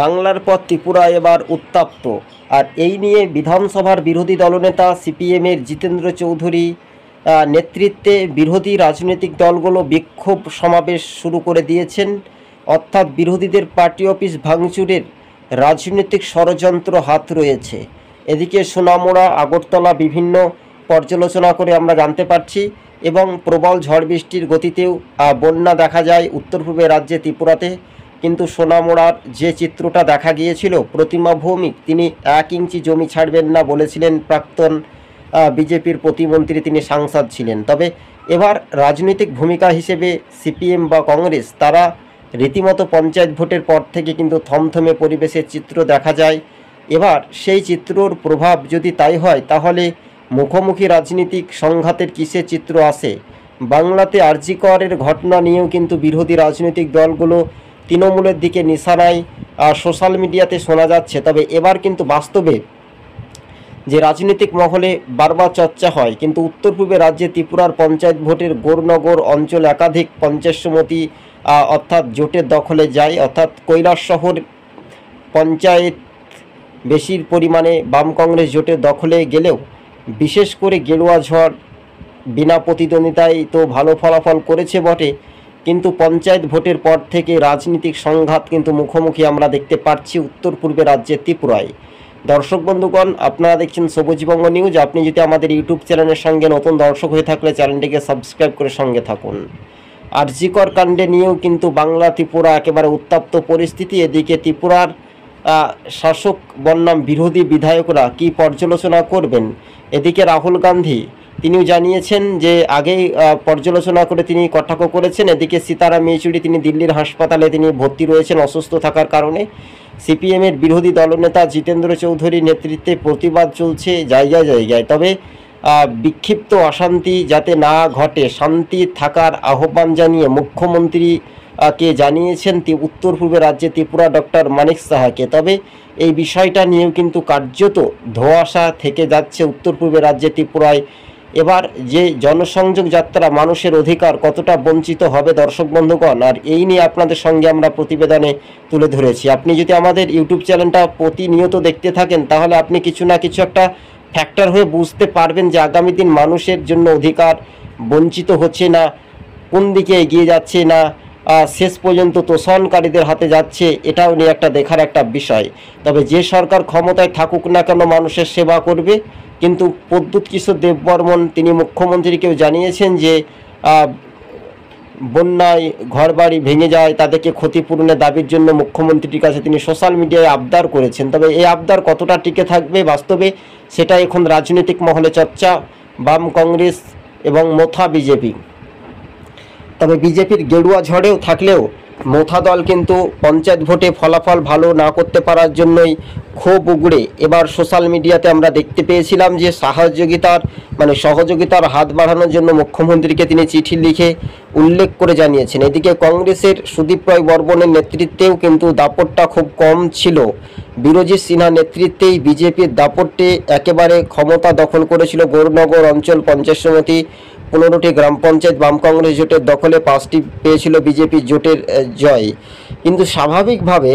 বাংলার পর ত্রিপুরা এবার উত্তপ্ত। আর এই নিয়ে বিধানসভার বিরোধী দলনেতা সিপিএমের জিতেন্দ্র চৌধুরী নেতৃত্বে বিরোধী রাজনৈতিক দলগুলো বিক্ষোভ সমাবেশ শুরু করে দিয়েছেন। অর্থাৎ বিরোধীদের পার্টি অফিস ভাঙচুরের রাজনৈতিক ষড়যন্ত্র হাত রয়েছে। এদিকে সোনামুড়া, আগরতলা বিভিন্ন পর্যালোচনা করে আমরা জানতে পারছি এবং প্রবল ঝড় বৃষ্টির গতিতেও বন্যা দেখা যায় উত্তর পূর্বের রাজ্যে ত্রিপুরাতে। কিন্তু সোনামুড়ার যে চিত্রটা দেখা গিয়েছিল, প্রতিমা ভৌমিক তিনি 1 ইঞ্চি জমি ছাড়বেন না বলেছিলেন প্রাক্তন বিজেপির প্রতিমন্ত্রী, তিনি সাংসদ ছিলেন। তবে এবার রাজনৈতিক ভূমিকা হিসেবে সিপিএম বা কংগ্রেস তারা রীতিমতো পঞ্চায়েত ভোটের পর থেকে কিন্তু থমথমে পরিবেশের চিত্র দেখা যায়। এবার সেই চিত্রর প্রভাব যদি তাই হয়, তাহলে মুখোমুখি রাজনীতিক সংঘাতের কিসের চিত্র আসে। বাংলাতে আরজি করের ঘটনা নিয়েও কিন্তু বিরোধী রাজনৈতিক দলগুলো তৃণমূলের দিকে নিশানায় সোশ্যাল মিডিয়াতে শোনা যাচ্ছে। তবে এবার কিন্তু বাস্তবে যে রাজনৈতিক মহলে বারবার চর্চা হয়, কিন্তু উত্তর পূর্বে রাজ্যে ত্রিপুরার পঞ্চায়েত ভোটের গৌরনগর অঞ্চল একাধিক পঞ্চায়েত সমিতি অর্থাৎ জোটের দখলে যায়। অর্থাৎ কৈলাসহর পঞ্চায়েত বেশির পরিমাণে বাম কংগ্রেস জোটের দখলে গেলেও বিশেষ করে গেরুয়া ঝড় বিনা প্রতিদ্বন্দ্বিতায় তো ভালো ফলাফল করেছে বটে, কিন্তু পঞ্চায়েত ভোটের পর থেকে রাজনৈতিক সংঘাত কিন্তু মুখোমুখি আমরা দেখতে পাচ্ছি উত্তর পূর্বে রাজ্যের ত্রিপুরায়। দর্শক বন্ধুগণ, আপনারা দেখছেন সবুজবঙ্গ নিউজ। আপনি যদি আমাদের ইউটিউব চ্যানেলের সঙ্গে নতুন দর্শক হয়ে থাকলে চ্যানেলটিকে সাবস্ক্রাইব করে সঙ্গে থাকুন। আরজি কর কাণ্ডে নিয়েও কিন্তু বাংলা ত্রিপুরা একেবারে উত্তপ্ত পরিস্থিতি। এদিকে ত্রিপুরার শাসক বনাম বিরোধী বিধায়করা কি পর্যালোচনা করবেন। এদিকে রাহুল গান্ধী তিনিও জানিয়েছেন যে আগেই পর্যালোচনা করে তিনি কটাক্ষ করেছেন। এদিকে সীতারাম ইয়েচুরি তিনি দিল্লির হাসপাতালে তিনি ভর্তি রয়েছেন অসুস্থ থাকার কারণে। সিপিএমের বিরোধী দলনেতা জিতেন্দ্র চৌধুরীর নেতৃত্বে প্রতিবাদ চলছে জায়গায় জায়গায়। তবে বিক্ষিপ্ত অশান্তি যাতে না ঘটে, শান্তি থাকার আহ্বান জানিয়ে মুখ্যমন্ত্রী কে জানিয়েছেন উত্তর পূর্বে রাজ্যে ত্রিপুরা ডক্টর মানিক সাহাকে। তবে এই বিষয়টা নিয়েও কিন্তু কার্যত ধোঁয়াশা থেকে যাচ্ছে উত্তর পূর্বে রাজ্যে ত্রিপুরায়। এবার যে জনসংযোগ যাত্রা, মানুষের অধিকার কতটা বঞ্চিত হবে দর্শক বন্ধুগণ, আর এই নিয়ে আপনাদের সঙ্গে আমরা প্রতিবেদনে তুলে ধরেছি। আপনি যদি আমাদের ইউটিউব চ্যানেলটা প্রতিনিয়ত দেখতে থাকেন, তাহলে আপনি কিছু না কিছু একটা ফ্যাক্টর হয়ে বুঝতে পারবেন যে আগামী দিন মানুষের জন্য অধিকার বঞ্চিত হচ্ছে না, কোন দিকে এগিয়ে যাচ্ছে না, শেষ পর্যন্ত তোষণকারীদের হাতে যাচ্ছে। এটাও নিয়ে একটা দেখার একটা বিষয়। তবে যে সরকার ক্ষমতায় থাকুক না কেন মানুষের সেবা করবে। কিন্তু প্রদ্যুৎ কিশোর দেববর্মন তিনি মুখ্যমন্ত্রীকেও জানিয়েছেন যে বন্যায় ঘরবাড়ি ভেঙে যায়, তাদেরকে ক্ষতিপূরণের দাবির জন্য মুখ্যমন্ত্রীর কাছে তিনি সোশ্যাল মিডিয়ায় আবদার করেছেন। তবে এই আবদার কতটা টিকে থাকবে বাস্তবে, সেটা এখন রাজনৈতিক মহলে চর্চা, বাম কংগ্রেস এবং মোথা বিজেপি। তবে বিজেপির গেরুয়া ঝড়েও থাকলেও মোথা দল কিন্তু পঞ্চায়েত ভোটে ফলাফল ভালো না করতে পারার জন্যই ক্ষোভ উগড়ে এবার সোশ্যাল মিডিয়াতে আমরা দেখতে পেয়েছিলাম যে সহযোগিতার হাত বাড়ানোর জন্য মুখ্যমন্ত্রীকে তিনি চিঠি লিখে উল্লেখ করে জানিয়েছেন। এদিকে কংগ্রেসের সুদীপ রায় বর্মনের নেতৃত্বেও কিন্তু দাপটটা খুব কম ছিল। বিরোজিৎ সিনহা নেতৃত্বেই বিজেপির দাপটে একেবারে ক্ষমতা দখল করেছিল গৌরনগর অঞ্চল পঞ্চায়েত সমিতি। 15টি গ্রাম পঞ্চায়েত বাম কংগ্রেস জোটের দখলে, 5টি পেয়েছিল বিজেপির জোটের জয়। কিন্তু স্বাভাবিকভাবে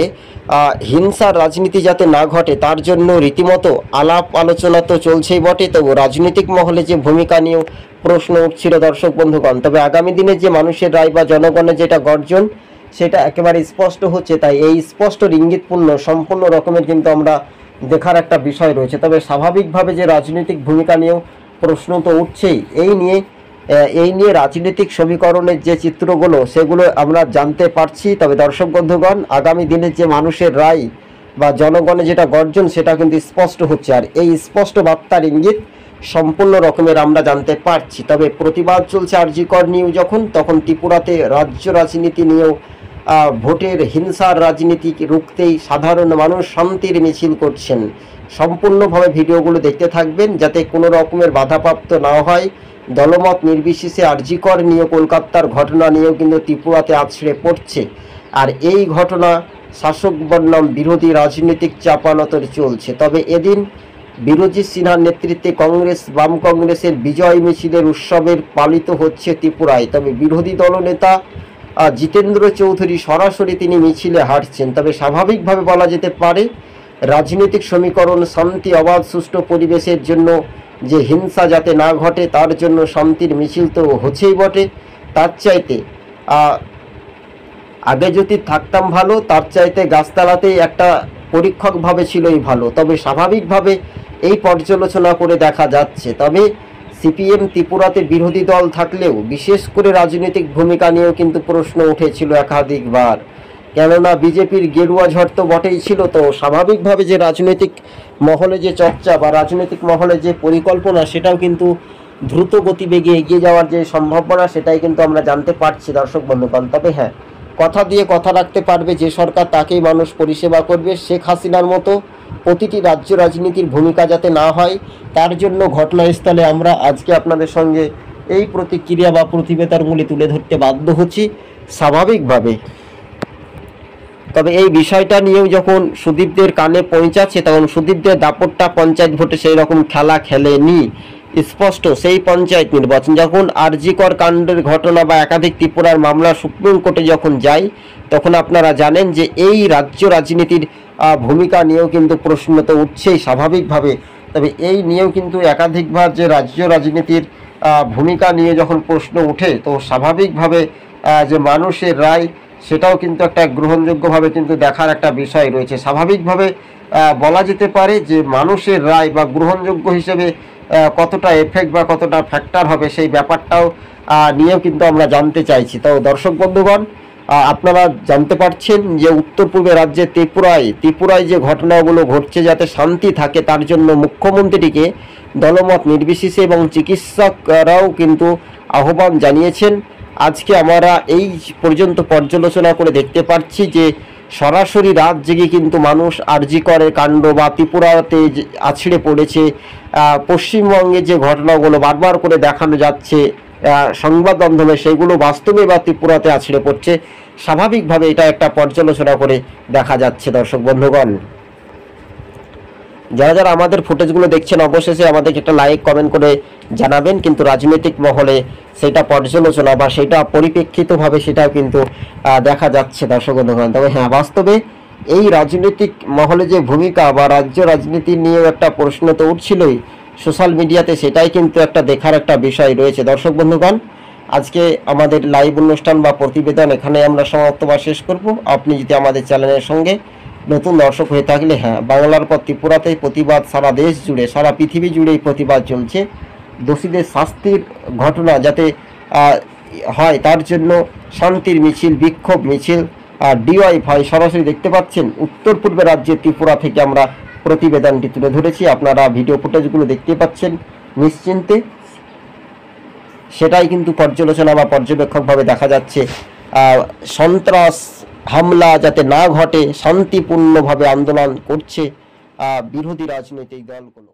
হিংসার রাজনীতি যাতে না ঘটে তার জন্য রীতিমতো আলাপ আলোচনা তো চলছেই বটে, তবু রাজনৈতিক মহলে যে ভূমিকা নিয়েও প্রশ্ন উঠছিল দর্শক বন্ধুগণ। তবে আগামী দিনে যে মানুষের রায় বা জনগণের যেটা গর্জন, সেটা একেবারে স্পষ্ট হচ্ছে। তাই এই স্পষ্ট ইঙ্গিতপূর্ণ সম্পূর্ণ রকমের কিন্তু আমরা দেখার একটা বিষয় রয়েছে। তবে স্বাভাবিকভাবে যে রাজনৈতিক ভূমিকা নিয়েও প্রশ্ন তো উঠছেই। এই নিয়ে রাজনৈতিক সমীকরণের যে চিত্রগুলো সেগুলো আমরা জানতে পারছি। তবে দর্শক বন্ধুগণ, আগামী দিনের যে মানুষের রায় বা জনগণের যেটা গর্জন, সেটা কিন্তু স্পষ্ট হচ্ছে। আর এই স্পষ্ট বার্তার ইঙ্গিত সম্পূর্ণ রকমের আমরা জানতে পারছি। তবে প্রতিবাদ চলছে আরজি কর নিয়েও যখন, তখন ত্রিপুরাতে রাজ্য রাজনীতি নিয়েও ভোটের হিংসার রাজনীতি রুখতেই সাধারণ মানুষ শান্তির মিছিল করছেন। সম্পূর্ণভাবে ভিডিওগুলো দেখতে থাকবেন যাতে কোনো রকমের বাধাপ্রাপ্ত না হয়। দলমত নির্বিশেষে আরজি কর নিয়ে কলকাতার ঘটনা নিয়েও কিন্তু ত্রিপুরাতে আছড়ে পড়ছে। আর এই ঘটনা শাসক বনাম বিরোধী রাজনৈতিক চাপানোতর চলছে। তবে এদিন বিরোজিৎ সিনহার নেতৃত্বে কংগ্রেস বাম কংগ্রেসের বিজয় মিছিলের উৎসবের পালিত হচ্ছে ত্রিপুরায়। তবে বিরোধী দলনেতা জিতেন্দ্র চৌধুরী সরাসরি তিনি মিছিলে হাঁটছেন, তবে স্বাভাবিকভাবে বলা যেতে পারে রাজনৈতিক সমীকরণ, শান্তি, অবাধ সুষ্ঠু পরিবেশের জন্য যে হিংসা যাতে না ঘটে তার জন্য শান্তির মিছিল তো হচ্ছেই বটে। তার চাইতে আগে যদি থাকতাম ভালো, তার চাইতে গাছতলাতেই একটা পরীক্ষকভাবে ছিলই ভালো। তবে স্বাভাবিকভাবে এই পর্যালোচনা করে দেখা যাচ্ছে। তবে সিপিএম ত্রিপুরাতে বিরোধী দল থাকলেও বিশেষ করে রাজনৈতিক ভূমিকা নিয়েও কিন্তু প্রশ্ন উঠেছিল একাধিকবার, কেননা বিজেপির গেরুয়া ঝড় তো বটেই ছিল। তো স্বাভাবিকভাবে যে রাজনৈতিক মহলে যে চর্চা বা রাজনৈতিক মহলে যে পরিকল্পনা, সেটাও কিন্তু দ্রুত গতিবেগে এগিয়ে যাওয়ার যে সম্ভাবনা, সেটাই কিন্তু আমরা জানতে পারছি দর্শক বন্ধুগণ। তবে হ্যাঁ, কথা দিয়ে কথা রাখতে পারবে যে সরকার, তাকেই মানুষ পরিষেবা করবে। শেখ হাসিনার মতো প্রতিটি রাজ্য রাজনীতির ভূমিকা যাতে না হয়, তার জন্য ঘটনাস্থলে আমরা আজকে আপনাদের সঙ্গে এই প্রতিক্রিয়া বা প্রতিবেদনগুলি তুলে ধরতে বাধ্য হচ্ছি স্বাভাবিকভাবে। তবে এই বিষয়টা নিয়েও যখন সুদীপদের কানে পৌঁছাচ্ছে, তখন সুদীপদের দাপটটা পঞ্চায়েত ভোটে সেই রকম খেলা খেলেনি। স্পষ্ট সেই পঞ্চায়েত নির্বাচন যখন আরজিকর কাণ্ডের ঘটনা বা একাধিক ত্রিপুরার মামলা সুপ্রিম কোর্টে যখন যায়, তখন আপনারা জানেন যে এই রাজ্য রাজনীতির ভূমিকা নিয়েও কিন্তু প্রশ্ন তো উঠছেই স্বাভাবিকভাবে। তবে এই নিয়েও কিন্তু একাধিকবার যে রাজ্য রাজনীতির ভূমিকা নিয়ে যখন প্রশ্ন ওঠে, তো স্বাভাবিকভাবে যে মানুষের রায়, সেটাও কিন্তু একটা গ্রহণযোগ্যভাবে কিন্তু দেখার একটা বিষয় রয়েছে। স্বাভাবিকভাবে বলা যেতে পারে যে মানুষের রায় বা গ্রহণযোগ্য হিসেবে কতটা এফেক্ট বা কতটা ফ্যাক্টর হবে, সেই ব্যাপারটাও নিয়েও কিন্তু আমরা জানতে চাইছি। তো দর্শক বন্ধুগণ, আপনারা জানতে পারছেন যে উত্তর পূর্বে রাজ্যে ত্রিপুরায় যে ঘটনাগুলো ঘটছে, যাতে শান্তি থাকে তার জন্য মুখ্যমন্ত্রীকে দলমত নির্বিশেষে এবং চিকিৎসকরাও কিন্তু আহ্বান জানিয়েছেন। আজকে আমরা এই পর্যন্ত পর্যালোচনা করে দেখতে পাচ্ছি যে সরাসরি রাত জেগে কিন্তু মানুষ আরজিকরের কাণ্ড বা ত্রিপুরাতে আছড়ে পড়েছে। পশ্চিমবঙ্গে যে ঘটনাগুলো বারবার করে দেখানো যাচ্ছে সংবাদ মাধ্যমে, সেগুলো বাস্তবে বা ত্রিপুরাতে আছড়ে পড়ছে। স্বাভাবিকভাবে এটা একটা পর্যালোচনা করে দেখা যাচ্ছে দর্শক বন্ধুগণ। যারা যারা আমাদের ফুটেজগুলো দেখছেন, অবশেষে আমাদেরকে একটা লাইক কমেন্ট করে জানাবেন। কিন্তু রাজনৈতিক মহলে সেটা পর্যালোচনা বা সেটা পরিপ্রেক্ষিতভাবে সেটাও কিন্তু দেখা যাচ্ছে দর্শক বন্ধুগণ। তবে হ্যাঁ, বাস্তবে এই রাজনৈতিক মহলে যে ভূমিকা বা রাজ্য রাজনীতি নিয়েও একটা প্রশ্ন তো উঠছিলই সোশ্যাল মিডিয়াতে, সেটাই কিন্তু একটা দেখার একটা বিষয় রয়েছে দর্শক বন্ধুগণ। আজকে আমাদের লাইভ অনুষ্ঠান বা প্রতিবেদন এখানে আমরা সমাপ্ত বা শেষ করব। আপনি যদি আমাদের চ্যানেলের সঙ্গে নতুন দর্শক হয়ে থাকলে, হ্যাঁ, বাংলার পর ত্রিপুরাতে প্রতিবাদ সারা দেশ জুড়ে, সারা পৃথিবী জুড়েই প্রতিবাদ চলছে। দোষীদের শাস্তির ঘটনা যাতে হয়, তার জন্য শান্তির মিছিল, বিক্ষোভ মিছিল, ডিওয়াইফাই সরাসরি দেখতে পাচ্ছেন উত্তর পূর্বে রাজ্যের ত্রিপুরা থেকে আমরা প্রতিবেদনটি তুলে ধরেছি। আপনারা ভিডিও ফুটেজগুলো দেখতে পাচ্ছেন নিশ্চিন্তে। সেটাই কিন্তু পর্যালোচনা বা পর্যবেক্ষকভাবে দেখা যাচ্ছে। সন্ত্রাস হামলা যাতে না ঘটে, শান্তিপূর্ণভাবে আন্দোলন করছে বিরোধী রাজনৈতিক দলগুলো।